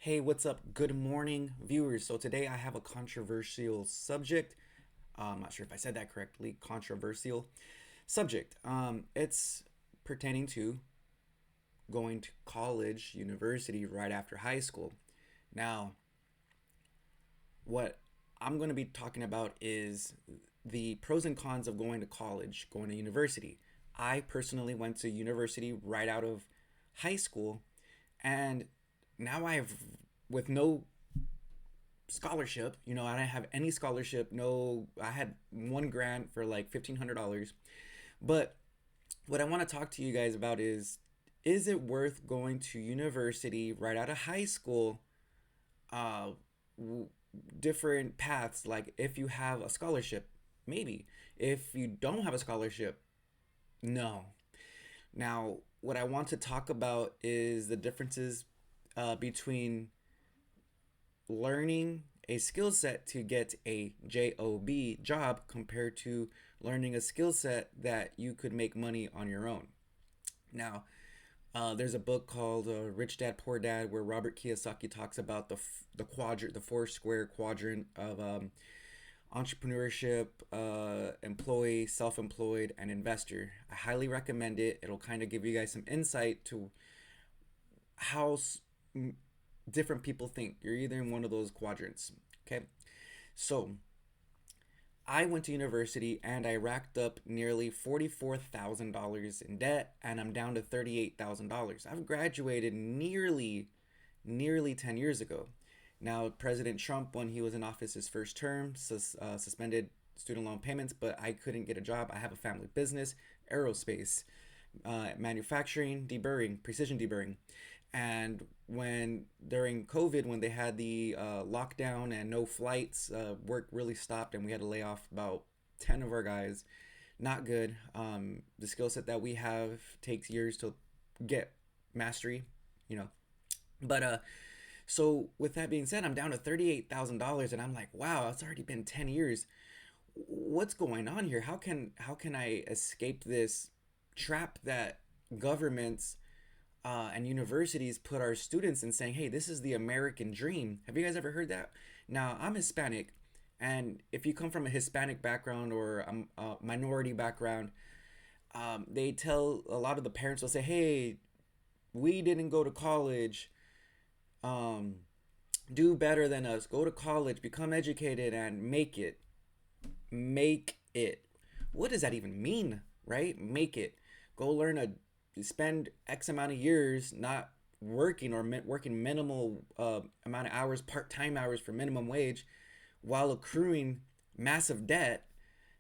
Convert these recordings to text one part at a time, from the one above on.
Hey, what's up? Good morning, viewers. So today I have a controversial subject. I'm not sure if I said that correctly. Controversial subject. It's pertaining to going to college, university right after high school. Now, what I'm going to be talking about is the pros and cons of going to college, going to university. I personally went to university right out of high school, and now with no scholarship. I didn't have any scholarship. No, I had one grant for like $1,500. But what I want to talk to you guys about is it worth going to university right out of high school? Uh, w- Different paths. Like if you have a scholarship, maybe. If you don't have a scholarship, no. Now, what I want to talk about is the differences between learning a skill set to get a job compared to learning a skill set that you could make money on your own. Now, there's a book called Rich Dad Poor Dad where Robert Kiyosaki talks about the quadrant, the four square quadrant of entrepreneurship, employee, self-employed, and investor. I highly recommend it. It'll kind of give you guys some insight to how different people think. You're either in one of those quadrants. Okay. So I went to university and I racked up nearly $44,000 in debt, and I'm down to $38,000. I've graduated nearly 10 years ago. Now, President Trump, when he was in office his first term, suspended student loan payments, but I couldn't get a job. I have a family business, aerospace, manufacturing, deburring, precision deburring. And when during COVID, when they had the lockdown and no flights, work really stopped, and we had to lay off about 10 of our guys. Not good. The skill set that we have takes years to get mastery, you know. But so with that being said, I'm down to $38,000, and I'm like, wow, it's already been 10 years. What's going on here? How can I escape this trap that governments and universities put our students in, saying, hey, this is the American dream? Have you guys ever heard that? Now, I'm Hispanic, and if you come from a Hispanic background or a minority background, they tell a lot of the parents will say, hey, we didn't go to college. Um, do better than us. Go to college, become educated, and make it. Make it. What does that even mean, right? Make it. Go learn spend X amount of years not working, or working minimal amount of hours, part-time hours for minimum wage, while accruing massive debt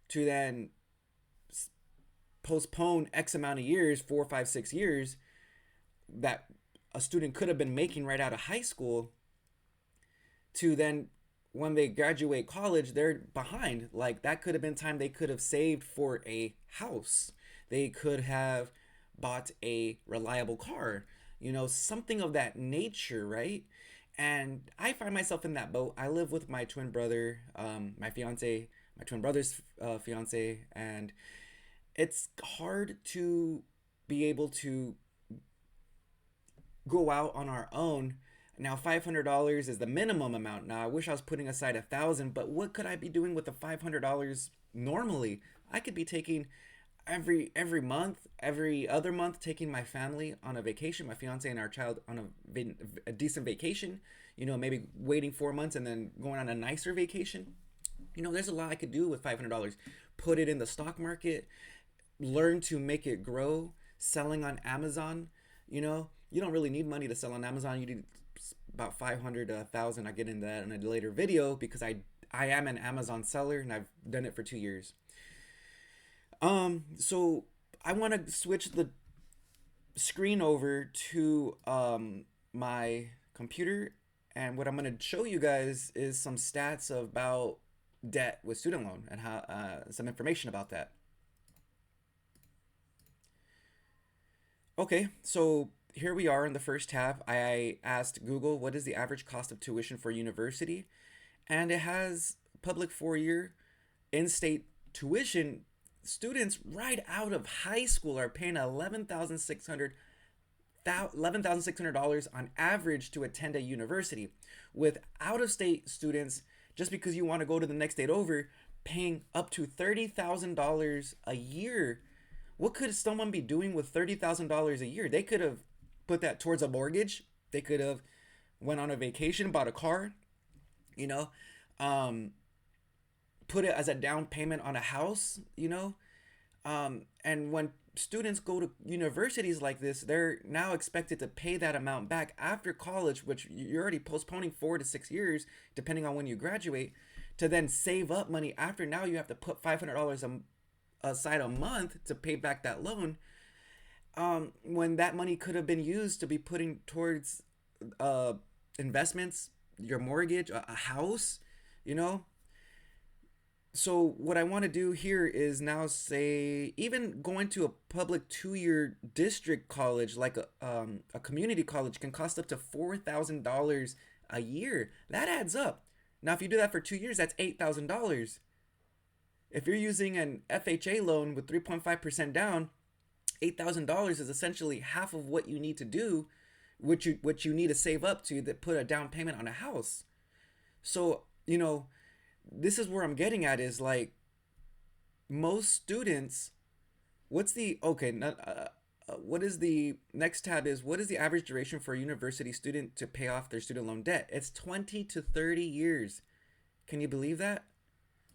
to then postpone X amount of years, 4, 5, 6 years, that a student could have been making right out of high school, to then when they graduate college, they're behind. Like that could have been time they could have saved for a house. They could have bought a reliable car, something of that nature, right? And I find myself in that boat. I live with my twin brother, my fiance, my twin brother's fiance, and it's hard to be able to go out on our own. Now, $500 is the minimum amount. Now, I wish I was putting aside 1,000, but what could I be doing with the $500 normally? I could be taking every month, every other month, taking my family on a vacation, my fiance and our child on a decent vacation. Maybe waiting 4 months and then going on a nicer vacation. There's a lot I could do with $500. Put it in the stock market, learn to make it grow, selling on Amazon. You don't really need money to sell on Amazon. You need about 500 to 1,000. I get into that in a later video, because I am an Amazon seller and I've done it for 2 years. So I want to switch the screen over to my computer, and what I'm going to show you guys is some stats about debt with student loan, and how some information about that. Okay, so here we are in the first tab. I asked Google, what is the average cost of tuition for university? And it has public 4-year, in-state tuition. Students right out of high school are paying $11,600 on average to attend a university, with out of state students, just because you want to go to the next state over, paying up to $30,000 a year. What could someone be doing with $30,000 a year? They could have put that towards a mortgage. They could have went on a vacation, bought a car, you know, um, put it as a down payment on a house, and when students go to universities like this, they're now expected to pay that amount back after college, which you're already postponing 4 to 6 years, depending on when you graduate, to then save up money after. Now you have to put $500 aside a month to pay back that loan, when that money could have been used to be putting towards uh, investments, your mortgage, a house, you know. So what I want to do here is now say even going to a public 2-year district college like a community college can cost up to $4,000 a year. That adds up. Now if you do that for 2 years, that's $8,000. If you're using an FHA loan with 3.5% down, $8,000 is essentially half of what you need to do, which you need to save up to that put a down payment on a house. So this is where I'm getting at is like most students. What's the okay? Not, what is the next tab is what is the average duration for a university student to pay off their student loan debt? It's 20 to 30 years. Can you believe that?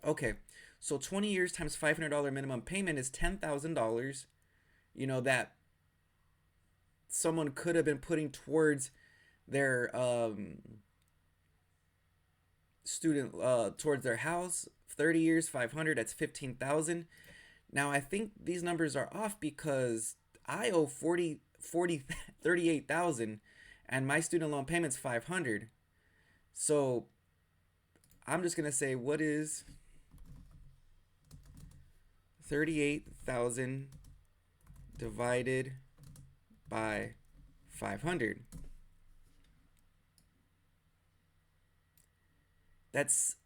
Okay, so 20 years times $500 minimum payment is $10,000. That someone could have been putting towards their student towards their house. 30 years, 500, that's 15,000. Now I think these numbers are off because I owe 38,000 and my student loan payment's 500. So I'm just going to say, what is 38,000 divided by 500? That's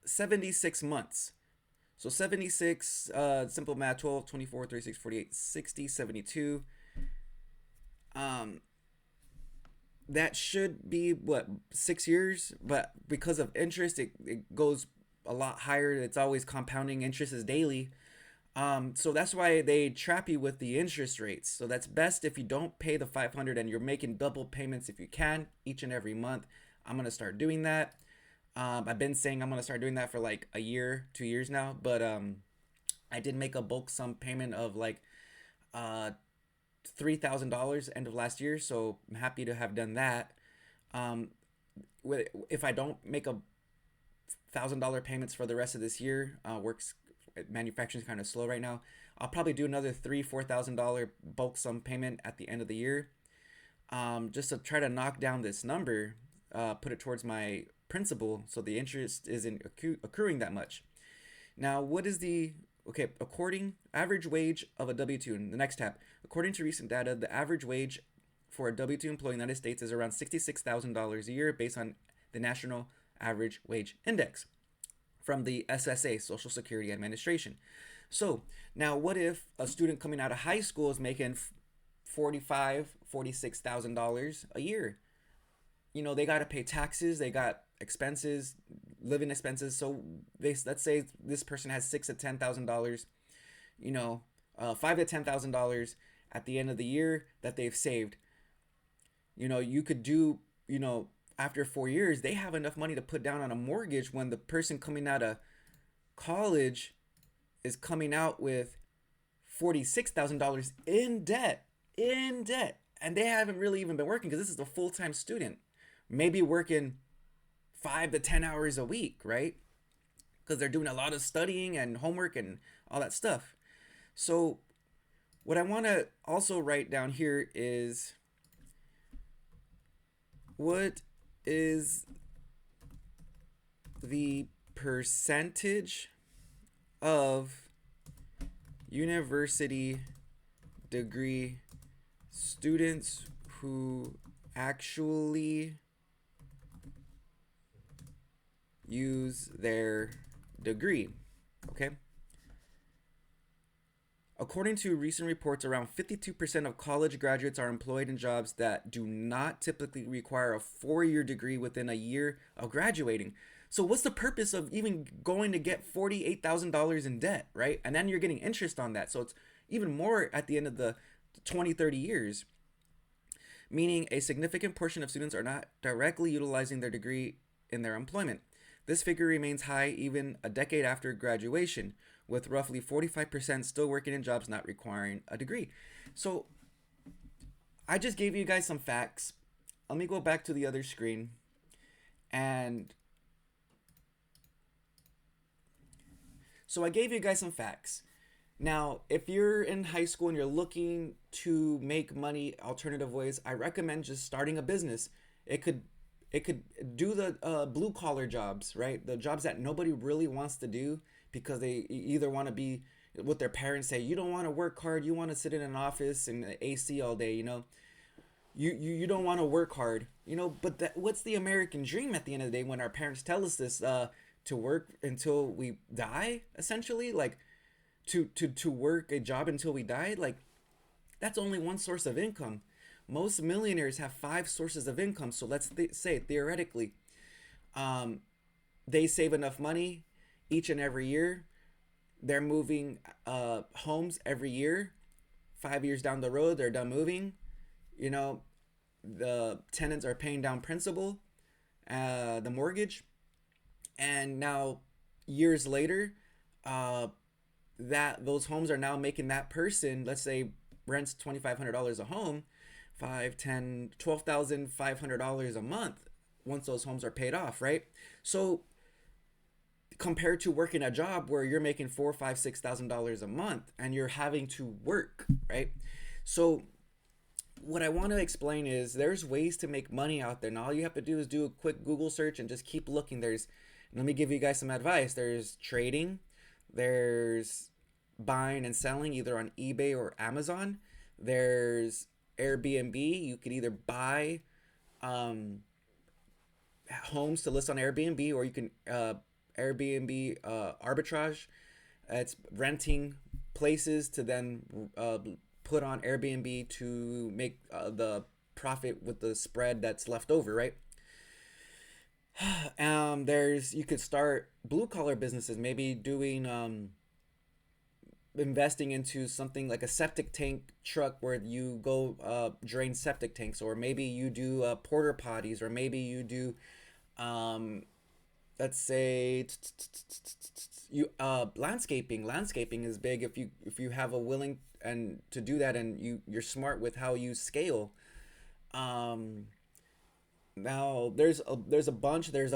76 months. So 76, simple math, 12, 24, 36, 48, 60, 72. That should be, 6 years? But because of interest, it goes a lot higher. It's always compounding. Interest is daily. So that's why they trap you with the interest rates. So that's best if you don't pay the 500 and you're making double payments if you can each and every month. I'm going to start doing that. I've been saying I'm going to start doing that for like a year, 2 years now. But I did make a bulk sum payment of like $3,000 end of last year. So I'm happy to have done that. If I don't make $1,000 payments for the rest of this year, manufacturing is kind of slow right now. I'll probably do another $4,000 bulk sum payment at the end of the year, just to try to knock down this number. Put it towards my principal so the interest isn't accruing that much. Now, what is according average wage of a W-2 in the next tab? According to recent data, the average wage for a W-2 employee in the United States is around $66,000 a year based on the National Average Wage Index from the SSA, Social Security Administration. So now what if a student coming out of high school is making $46,000 a year? They got to pay taxes, they got expenses, living expenses. So let's say this person has $6,000 to $10,000, $5,000 to $10,000 at the end of the year that they've saved. You could do, after 4 years, they have enough money to put down on a mortgage when the person coming out of college is coming out with $46,000 in debt, and they haven't really even been working because this is a full-time student. Maybe working 5 to 10 hours a week, right? Because they're doing a lot of studying and homework and all that stuff. So what I want to also write down here is, what is the percentage of university degree students who actually use their degree? Okay. According to recent reports, around 52% of college graduates are employed in jobs that do not typically require a 4 year degree within a year of graduating. So, what's the purpose of even going to get $48,000 in debt, right? And then you're getting interest on that. So, it's even more at the end of the 20, 30 years, meaning a significant portion of students are not directly utilizing their degree in their employment. This figure remains high even a decade after graduation, with roughly 45% still working in jobs not requiring a degree. So, I just gave you guys some facts. Let me go back to the other screen. And so, I gave you guys some facts. Now, if you're in high school and you're looking to make money alternative ways, I recommend just starting a business. It could it could do the blue collar jobs, right? The jobs that nobody really wants to do because they either want to be what their parents say. You don't want to work hard. You want to sit in an office and AC all day. You don't want to work hard. But what's the American dream at the end of the day when our parents tell us this? To work until we die, essentially, like to work a job until we die, like that's only one source of income. Most millionaires have five sources of income. So let's say theoretically, um, they save enough money each and every year. They're moving homes every year. 5 years down the road, they're done moving. You know, the tenants are paying down principal, the mortgage, and now years later, uh, that those homes are now making that person, let's say, rents $2,500 a home, 5, 10, $12,500 a month once those homes are paid off, right? So compared to working a job where you're making $4, 5, $6,000 a month and you're having to work, right? So what I want to explain is there's ways to make money out there. And all you have to do is do a quick Google search and just keep looking. Let me give you guys some advice. There's trading, there's buying and selling either on eBay or Amazon. There's Airbnb. You could either buy um, homes to list on Airbnb, or you can Airbnb arbitrage. It's renting places to then put on Airbnb to make the profit with the spread that's left over, right? There's you could start blue collar businesses, maybe doing investing into something like a septic tank truck where you go drain septic tanks, or maybe you do porter potties, or maybe you do um, let's say you landscaping is big if you have a willing and to do that, and you're smart with how you scale. um Now there's a bunch. There's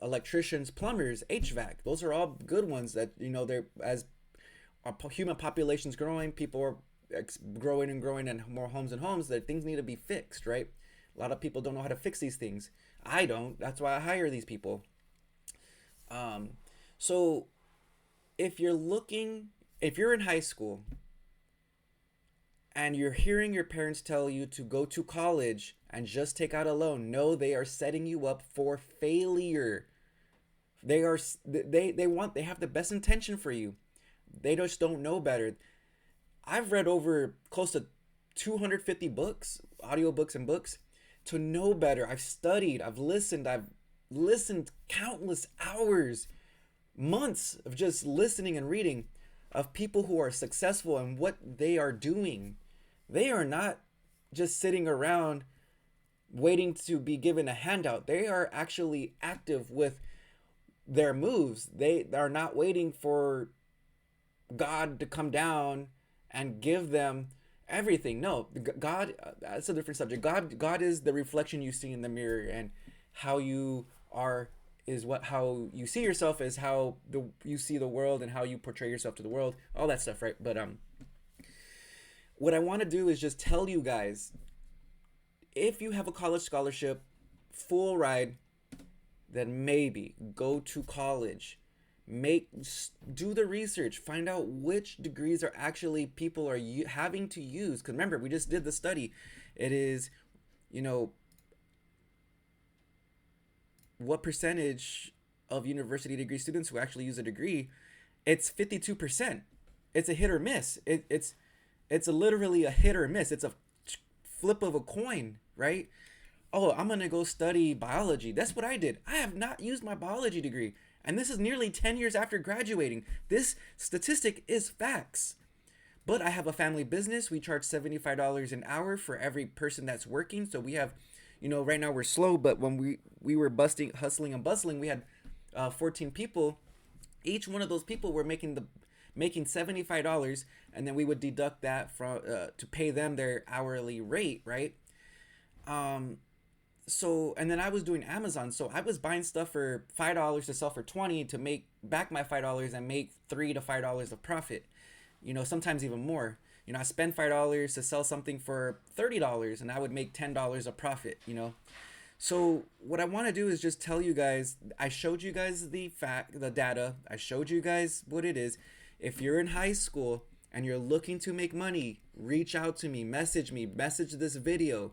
electricians, plumbers, HVAC. Those are all good ones that they're as our human population's growing, people are growing and growing, and more homes and homes, that things need to be fixed, right? A lot of people don't know how to fix these things. I don't. That's why I hire these people. Um, so if you're in high school and you're hearing your parents tell you to go to college and just take out a loan, no, they are setting you up for failure. They have the best intention for you. They just don't know better. I've read over close to 250 books, audiobooks and books, to know better. I've listened countless hours, months of just listening and reading of people who are successful and what they are doing. They are not just sitting around waiting to be given a handout. They are actually active with their moves. They are not waiting for God to come down and give them everything. No, God, that's a different subject. God is the reflection you see in the mirror, and how you are is what how you see yourself is how you see the world, and how you portray yourself to the world. All that stuff, right? But what I want to do is just tell you guys, if you have a college scholarship, full ride, then maybe go to college. Make Do the research, find out which degrees are actually people are having to use, because remember, we just did the study. It is, you know what percentage of university degree students who actually use a degree? It's 52%. it's a hit or miss. It's a literally a hit or miss. It's a flip of a coin, right? Oh, I'm gonna go study biology. That's what I did. I have not used my biology degree, and this is nearly 10 years after graduating. This statistic is facts. But I have a family business. We charge $75 an hour for every person that's working. So we have, right now we're slow, but when we were busting, hustling and bustling, we had 14 people. Each one of those people were making $75, and then we would deduct that from to pay them their hourly rate, right? Um, so and then I was doing Amazon, so I was buying stuff for $5 to sell for 20 to make back my $5 and make $3 to $5 of profit. Sometimes even more. I spend $5 to sell something for $30, and I would make $10 of profit. So what I want to do is just tell you guys. I showed you guys the data. I showed you guys what it is. If you're in high school and you're looking to make money, reach out to me, message this video,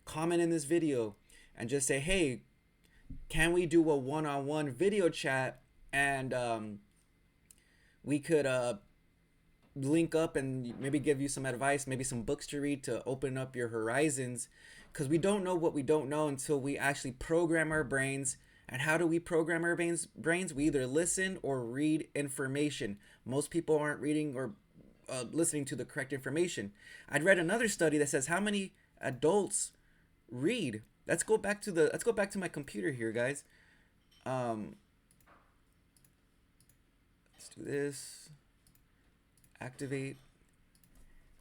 comment in this video, and just say, hey, can we do a one-on-one video chat, and we could link up and maybe give you some advice, maybe some books to read to open up your horizons, because we don't know what we don't know until we actually program our brains. And how do we program our brains? We either listen or read information. Most people aren't reading or listening to the correct information. I'd read another study that says how many adults read. Let's go back to my computer here, guys. Let's do this. Activate.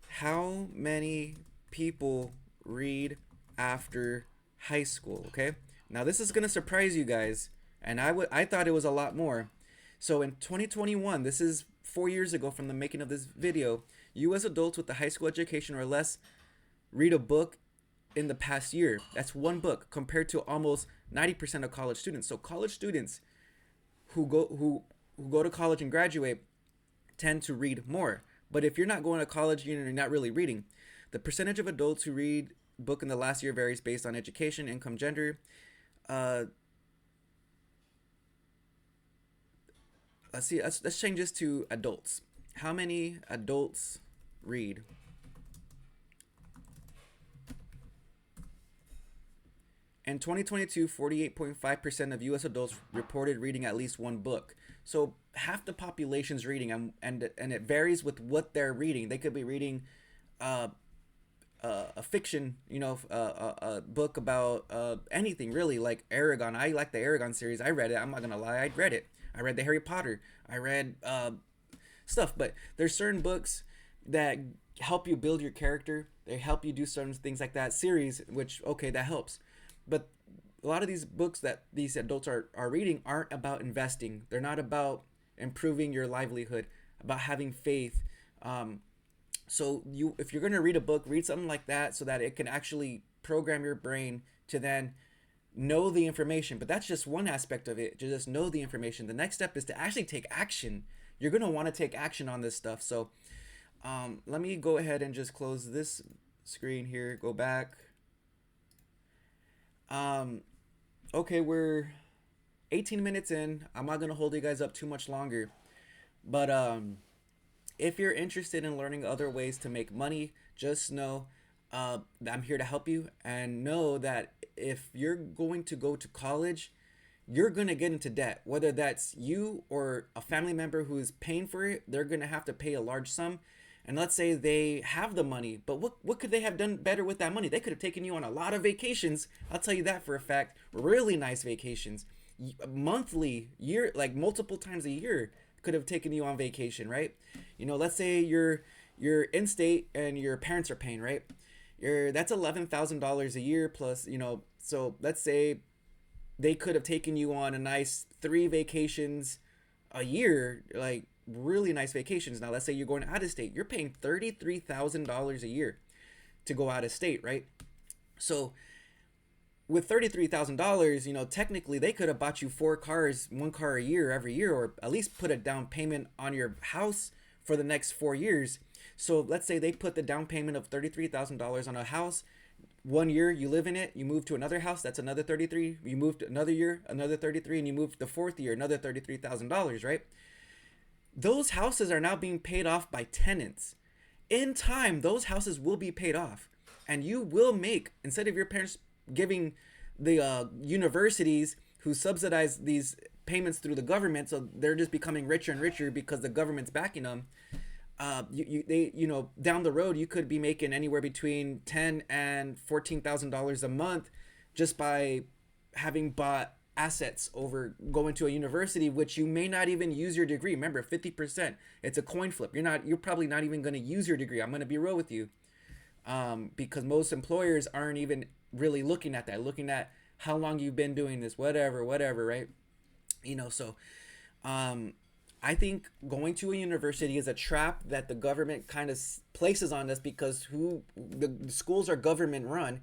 How many people read after high school? Okay, now this is gonna surprise you guys, and I thought it was a lot more. So in 2021, this is 4 years ago from the making of this video, U.S. adults with a high school education or less read a book in the past year. That's one book compared to almost 90% of college students. So college students who go to college and graduate tend to read more. But if you're not going to college, you're not really reading. The percentage of adults who read book in the last year varies based on education, income, gender. Let's see. Let's change this to adults. How many adults read? In 2022, 48.5% of U.S. adults reported reading at least one book. So half the population's reading, and it varies with what they're reading. They could be reading a fiction, a book about anything really, like Aragon. I like the Aragon series. I read it. I'm not gonna lie, I read it. I read the Harry Potter. I read stuff, but there's certain books that help you build your character. They help you do certain things like that. Series, which okay, that helps. But a lot of these books that these adults are reading aren't about investing. They're not about improving your livelihood, about having faith. So if you're going to read a book, read something like that so that it can actually program your brain to then know the information. But that's just one aspect of it, to just know the information. The next step is to actually take action. You're going to want to take action on this stuff. So let me go ahead and just close this screen here, go back. Okay, we're 18 minutes in. I'm not going to hold you guys up too much longer. But if you're interested in learning other ways to make money, just know that I'm here to help you, and know that if you're going to go to college, you're going to get into debt. Whether that's you or a family member who's paying for it, they're going to have to pay a large sum. And let's say they have the money, but what could they have done better with that money? They could have taken you on a lot of vacations. I'll tell you that for a fact. Really nice vacations. Monthly, year, like multiple times a year, could have taken you on vacation, right? Let's say you're in state and your parents are paying, right? That's $11,000 a year plus, so let's say they could have taken you on a nice 3 vacations a year, like really nice vacations. Now let's say you're going out of state, you're paying $33,000 a year to go out of state, right? So with $33,000, technically they could have bought you 4 cars, 1 car a year every year, or at least put a down payment on your house for the next 4 years. So let's say they put the down payment of $33,000 on a house. 1 year you live in it, you move to another house, that's another 33. You moved another year, another 33, and you moved the 4th year, another $33,000, right? those houses are now being paid off by tenants. In time, those houses will be paid off, and you will make, instead of your parents giving the universities who subsidize these payments through the government, so they're just becoming richer and richer because the government's backing them. Down the road, you could be making anywhere between $10,000 and $14,000 a month just by having bought assets over going to a university, which you may not even use your degree. Remember, 50%. It's a coin flip. You're probably not even going to use your degree. I'm going to be real with you, because most employers aren't even really looking at that, looking at how long you've been doing this, whatever, right? So I think going to a university is a trap that the government kind of places on us, because the schools are government run.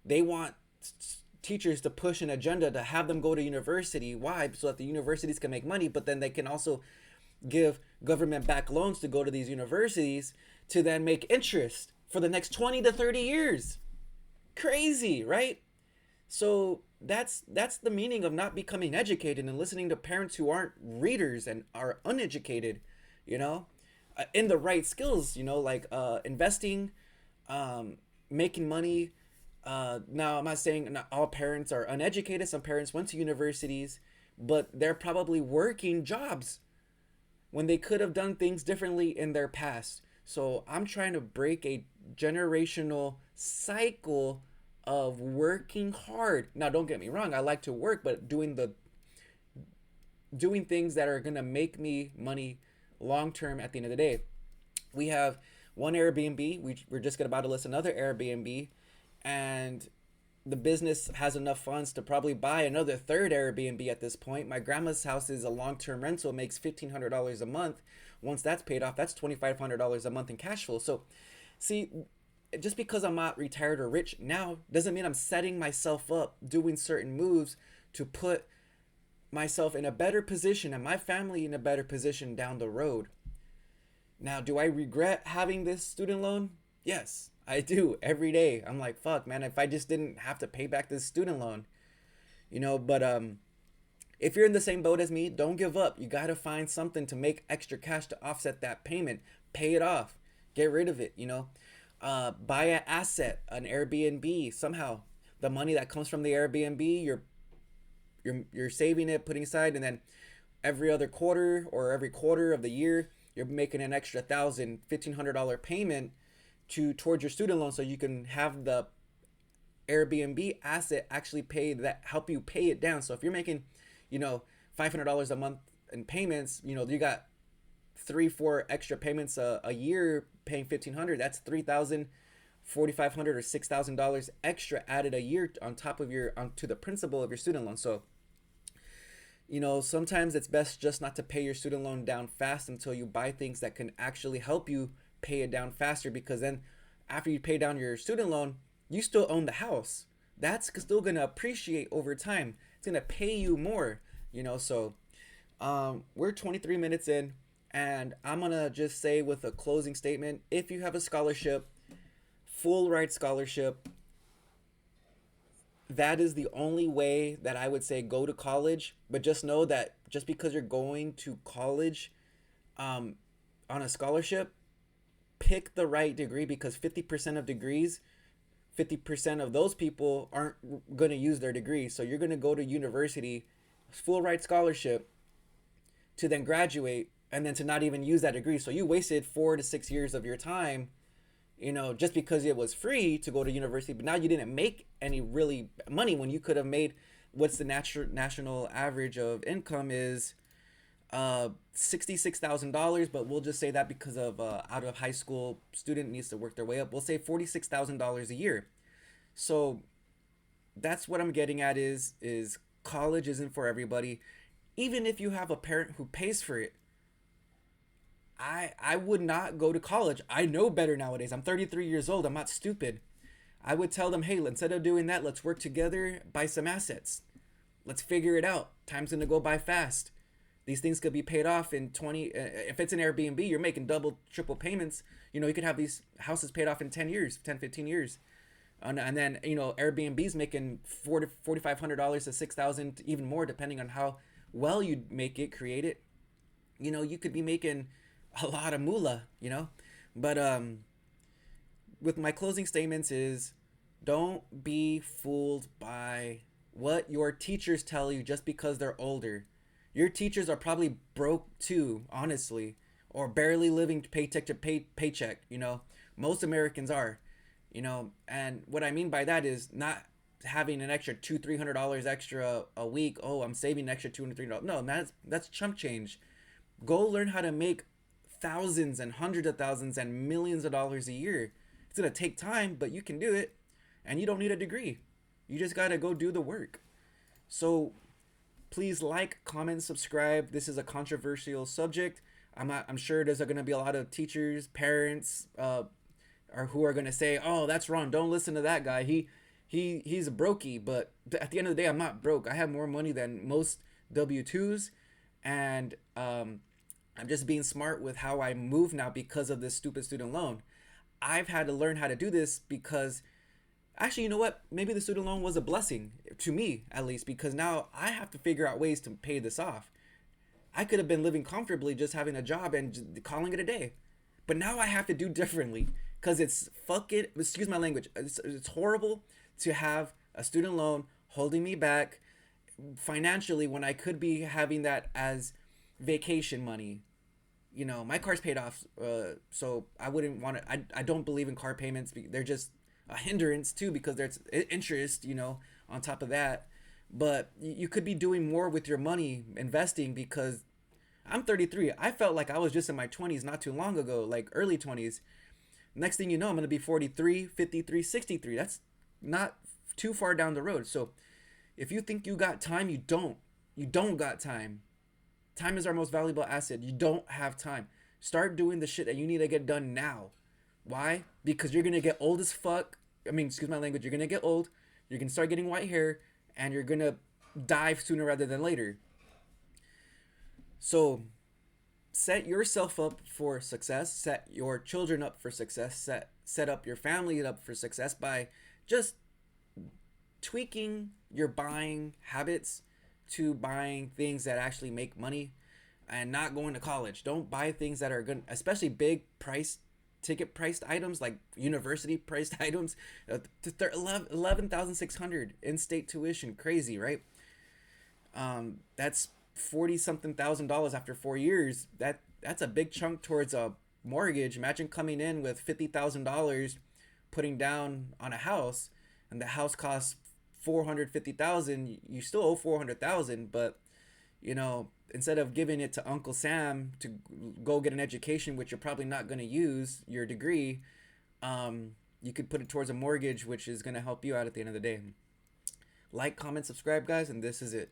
They want teachers to push an agenda to have them go to university. Why? So that the universities can make money, but then they can also give government backed loans to go to these universities to then make interest for the next 20 to 30 years. Crazy, right? So that's the meaning of not becoming educated and listening to parents who aren't readers and are uneducated, in the right skills, like investing, making money. Now, I'm not saying not all parents are uneducated. Some parents went to universities, but they're probably working jobs when they could have done things differently in their past. So I'm trying to break a generational cycle of working hard. Now, don't get me wrong, I like to work, but doing things that are gonna make me money long term at the end of the day. We have one Airbnb. We're just about to list another Airbnb, and the business has enough funds to probably buy another third Airbnb at this point. My grandma's house is a long-term rental, makes $1,500 a month. Once that's paid off, that's $2,500 a month in cash flow. So, see, just because I'm not retired or rich now doesn't mean I'm setting myself up, doing certain moves to put myself in a better position and my family in a better position down the road. Now, do I regret having this student loan? Yes, I do every day. I'm like, fuck, man, if I just didn't have to pay back this student loan, but if you're in the same boat as me, don't give up. You got to find something to make extra cash to offset that payment. Pay it off. Get rid of it, buy an asset, an Airbnb. Somehow the money that comes from the Airbnb, you're saving it, putting aside, and then every other quarter or every quarter of the year, you're making an extra $1,500 payment towards your student loan, so you can have the Airbnb asset actually help you pay it down. So if you're making, $500 a month in payments, you got 3-4 extra payments a year paying $1,500. That's $3,000, $4,500 or $6,000 extra added a year on top of to the principal of your student loan. So sometimes it's best just not to pay your student loan down fast until you buy things that can actually help you pay it down faster, because then after you pay down your student loan, you still own the house. That's still going to appreciate over time. It's going to pay you more, so we're 23 minutes in, and I'm going to just say with a closing statement, if you have a scholarship, full ride scholarship, that is the only way that I would say go to college. But just know that just because you're going to college on a scholarship, pick the right degree, because 50% of those people aren't going to use their degree. So you're going to go to university, full ride scholarship, to then graduate and then to not even use that degree. So you wasted 4 to 6 years of your time, just because it was free to go to university, but now you didn't make any really money when you could have made, what's the national average of income is $66,000, but we'll just say that because of out of high school student needs to work their way up, we'll say $46,000 a year. So that's what I'm getting at is college isn't for everybody. Even if you have a parent who pays for it, I would not go to college. I know better nowadays. I'm 33 years old. I'm not stupid. I would tell them, hey, instead of doing that, let's work together, buy some assets. Let's figure it out. Time's going to go by fast. These things could be paid off in 20, if it's an Airbnb, you're making double, triple payments. You could have these houses paid off in 10 years, 10, 15 years. And then, Airbnb's making $4,500 to $6,000, even more, depending on how well you make it, create it. you could be making a lot of moolah. But with my closing statements is, don't be fooled by what your teachers tell you just because they're older. Your teachers are probably broke too, honestly, or barely living paycheck to paycheck. Most Americans are. And what I mean by that is not having an extra $200-300 extra a week. Oh, I'm saving an extra $200-300. No, that's chump change. Go learn how to make thousands and hundreds of thousands and millions of dollars a year. It's gonna take time, but you can do it, and you don't need a degree. You just gotta go do the work. So please like, comment, subscribe. This is a controversial subject. I'm sure there's gonna be a lot of teachers, parents, or who are gonna say, "Oh, that's wrong. Don't listen to that guy. He's a brokey." But at the end of the day, I'm not broke. I have more money than most W-2s, and I'm just being smart with how I move now because of this stupid student loan. I've had to learn how to do this because actually, you know what? Maybe the student loan was a blessing to me, at least, because now I have to figure out ways to pay this off. I could have been living comfortably just having a job and calling it a day. But now I have to do differently because it's fucking, excuse my language, it's horrible to have a student loan holding me back financially when I could be having that as vacation money. My car's paid off, so I wouldn't want to. I don't believe in car payments. They're just a hindrance too because there's interest, on top of that. But you could be doing more with your money investing because I'm 33. I felt like I was just in my 20s not too long ago, like early 20s. Next thing you know, I'm going to be 43, 53, 63. That's not too far down the road. So if you think you got time, you don't. You don't got time. Time is our most valuable asset. You don't have time. Start doing the shit that you need to get done now. Why? Because you're going to get old as fuck. I mean, excuse my language. You're going to get old. You're going to start getting white hair. And you're going to die sooner rather than later. So set yourself up for success. Set your children up for success. Set up your family up for success by just tweaking your buying habits to buying things that actually make money and not going to college. Don't buy things that are good, especially big ticket priced items like university priced items. 11,600 in-state tuition, crazy, right? That's 40 something thousand dollars after 4 years. That's a big chunk towards a mortgage. Imagine coming in with $50,000 putting down on a house, and the house costs 450,000. You still owe 400,000, but instead of giving it to Uncle Sam to go get an education, which you're probably not going to use your degree, you could put it towards a mortgage, which is going to help you out at the end of the day. Like, comment, subscribe, guys, and this is it.